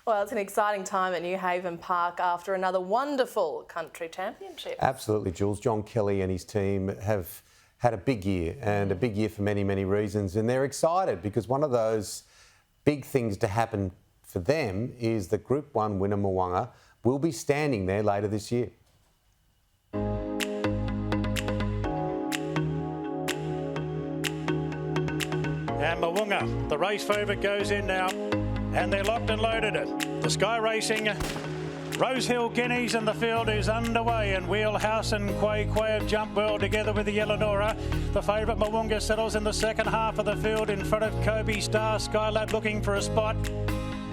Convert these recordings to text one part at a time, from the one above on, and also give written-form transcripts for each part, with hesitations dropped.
Well, it's an exciting time at Newhaven Park after another wonderful country championship. Absolutely, Jules. John Kelly and his team have had a big year, and a big year for many, many reasons. And they're excited because one of those big things to happen for them is that Group 1 winner Mo'unga will be standing there later this year. And Mo'unga, the race favourite, goes in now, and they're locked and loaded. The Sky Racing Rosehill Guineas in the field is underway, and Wheelhouse and Quay have jumped well together with the Eleonora. The favourite Mo'unga settles in the second half of the field in front of Kobe Star. Skylab looking for a spot.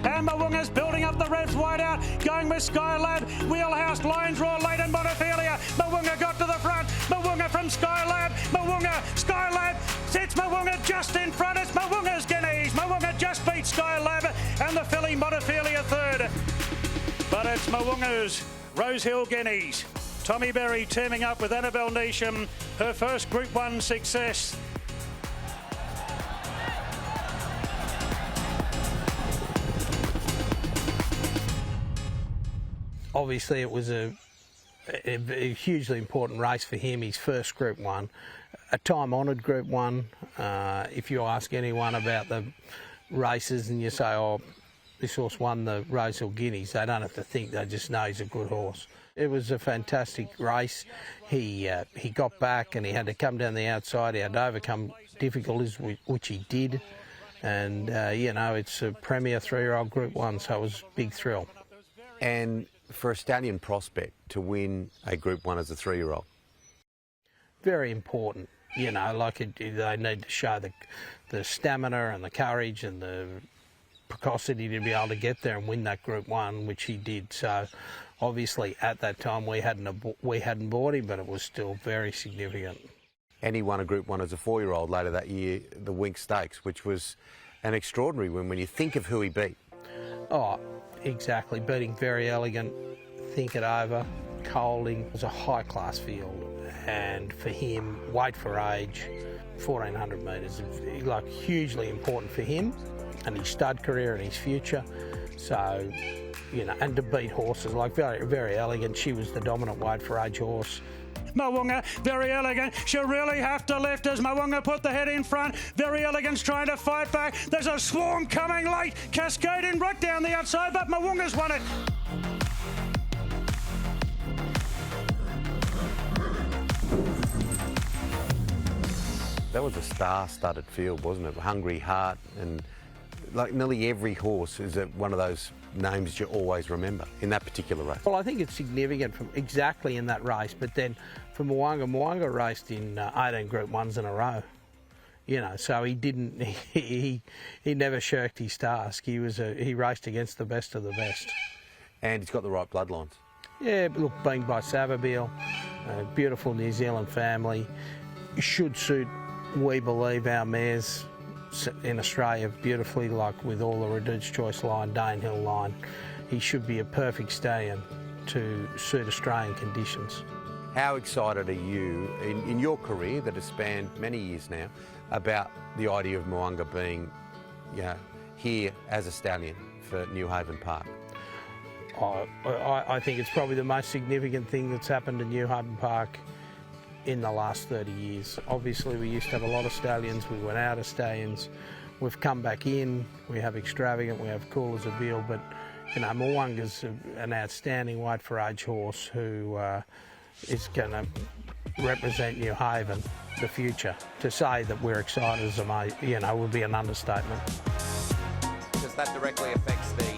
And Mo'unga's building up the revs wide out, going with Skylab. Wheelhouse, Lions Roar, late and Montefilia. Mo'unga got to the front. Mo'unga from Skylab. Mo'unga, Skylab sits Mo'unga just in front. It's Mo'unga's Guineas. Mo'unga just beat Skylab, and the filly Montefilia third. But it's Mo'unga's Rosehill Guineas. Tommy Berry teaming up with Annabelle Neesham, her first Group 1 success. Obviously, it was a hugely important race for him, his first Group 1, a time-honoured Group 1. If you ask anyone about the races and you say, oh, this horse won the Rosehill Guineas, they don't have to think, they just know he's a good horse. It was a fantastic race. He got back and he had to come down the outside. He had to overcome difficulties, which he did. And, you know, it's a premier 3-year-old Group 1, so it was a big thrill. And for a stallion prospect to win a Group 1 as a 3-year-old? Very important, you know, like they need to show the stamina and the courage and the precocity to be able to get there and win that Group 1, which he did. So obviously at that time we hadn't bought him, but it was still very significant. And he won a Group 1 as a 4-year-old later that year, the Wink Stakes, which was an extraordinary win when you think of who he beat. Oh, exactly, beating Very Elegant, Think It Over, Colding. It was a high-class field, and for him, weight for age, 1400 metres, like hugely important for him and his stud career and his future. So, you know, and to beat horses like Very Elegant, she was the dominant weight for age horse. Mo'unga, Very Elegant, she'll really have to lift as Mo'unga put the head in front. Very Elegant's trying to fight back. There's a swarm coming late, cascading right down the outside, but Mo'unga's won it. That was a star-studded field, wasn't it? Hungry Heart, and like nearly every horse is one of those names you always remember in that particular race. Well, I think it's significant from exactly in that race, but then for Mo'unga raced in 18 Group 1s in a row. You know, so he didn't, he never shirked his task. He raced against the best of the best. And he's got the right bloodlines. Yeah, look, being by Savabeel, a beautiful New Zealand family, should suit, we believe, our mares in Australia beautifully, like with all the Reduced Choice line, Danehill line. He should be a perfect stallion to suit Australian conditions. How excited are you in your career that has spanned many years now about the idea of Mo'unga being, you know, here as a stallion for Newhaven Park? I think it's probably the most significant thing that's happened to Newhaven Park in the last 30 years. Obviously we used to have a lot of stallions, we went out of stallions, we've come back in, we have Extravagant, we have Cool as a Bill, but you know, Mo'unga's an outstanding weight for age horse who is going to represent Newhaven, the future. To say that we're excited as a mate, you know, would be an understatement. Because that directly affects the